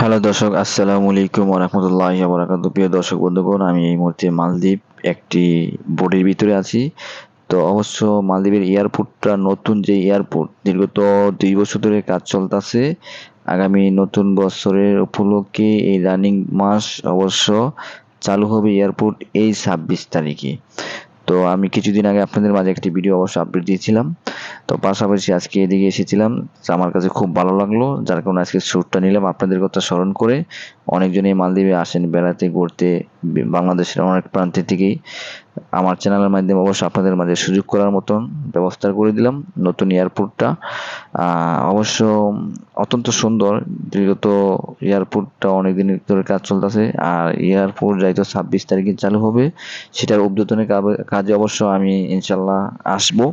Hello দর্শক, আসসালামু আলাইকুম ওয়া রাহমাতুল্লাহি ওয়া বারাকাতুহু। প্রিয় দর্শক বন্ধুগণ, আমি এই মুহূর্তে মালদ্বীপ একটি বোটের ভিতরে আছি। তো অবশ্য মালদ্বীপের এয়ারপোর্টটা নতুন, যে এয়ারপোর্ট দীর্ঘত ২ বছর ধরে কাজ চলতেছে। আগামী নতুন বছরের উপলক্ষে এই রানিং মাস অবশ্য চালু হবে এয়ারপোর্ট এই ২৬ তারিখে। তো আমি কিছুদিন আগে আপনাদের মাঝে একটি ভিডিও অবশ্য আপডেট দিয়েছিলাম। তো পাশাপাশি আজকে এদিকে এসেছিলাম, তো আমার কাছে খুব ভালো লাগলো, যার কারণে আজকে শ্যুটটা নিলাম আপনাদের কথা স্মরণ করে। অনেকজনই মালদ্বীপে আসেন বেড়াতে, ঘুরতে, বাংলাদেশের অনেক প্রান্ত থেকেই। আমার চ্যানেলের মাধ্যমে অবশ্য আপনাদের মাঝে সুযোগ করার মতন ব্যবস্থা করে দিলাম নতুন এয়ারপোর্টটা। অবশ্য অত্যন্ত সুন্দর। দীর্ঘত এয়ারপোর্টটা অনেকদিন ধরে কাজ চলতেছে, আর এয়ারপোর্ট যাইতো ২৬ তারিখে চালু হবে। সেটার উদ্বোধনের কাজে অবশ্য আমি ইনশাল্লাহ আসবো।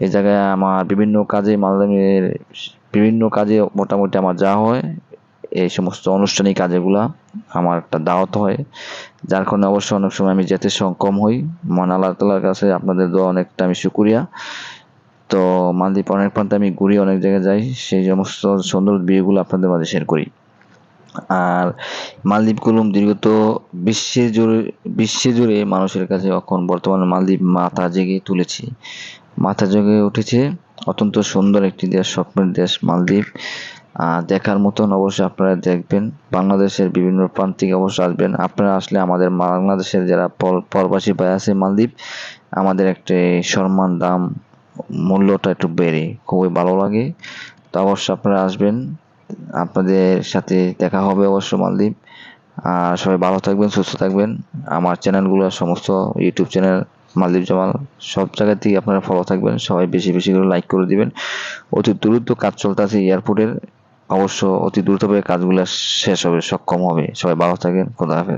এই জায়গায় আমার বিভিন্ন কাজে, মালদ্বীপের বিভিন্ন কাজে মোটামুটি আমার যাওয়া হয়। এই সমস্ত আনুষ্ঠানিক কাজেগুলা আমার একটা দাওয়াত হয়, যার কারণে অবশ্য অনেক সময় আমি যেতে সক্ষম হই। মহান আল্লাহ তাআলার কাছে আপনাদের দোয়া অনেকটা আমি শুকরিয়া। তো মালদ্বীপ অনেক প্রান্তে আমি ঘুরি, অনেক জায়গায় যাই, সেই সমস্ত সুন্দর ভিউগুলো আপনাদের মাঝে শেয়ার করি। আর মালদ্বীপগুলো দীর্ঘত বিশ্বে জুড়ে মানুষের কাছে এখন বর্তমানে মালদ্বীপ মাথা জেগে উঠেছে। অত্যন্ত সুন্দর একটি দেশ, স্বপ্নের দেশ মালদ্বীপ। দেখার মতন অবশ্যই আপনারা দেখবেন। বাংলাদেশের বিভিন্ন প্রান্ত থেকে অবশ্যই আসবেন। আপনারা আসলে আমাদের বাংলাদেশের যারা প্রবাসী ভাই আছে মালদ্বীপ, আমাদের একটা সম্মান, দাম, মূল্যটা একটু বেড়ে খুবই ভালো লাগে। তো অবশ্যই আপনারা আসবেন, আপনাদের সাথে দেখা হবে অবশ্য মালদ্বীপ। আর সবাই ভালো থাকবেন, সুস্থ থাকবেন। আমার চ্যানেলগুলো সমস্ত ইউটিউব চ্যানেল মালদ্বীপ জামাল, সব জায়গা থেকে আপনারা ফলো থাকবেন। সবাই বেশি বেশি করে লাইক করে দিবেন। অতি দ্রুত কাজ চলতেছে এয়ারপোর্টের, অবশ্য অতি দ্রুতভাবে কাজগুলো শেষ হবে, সক্ষম হবে। সবাই ভালো থাকেন, খোদা হাফেজ।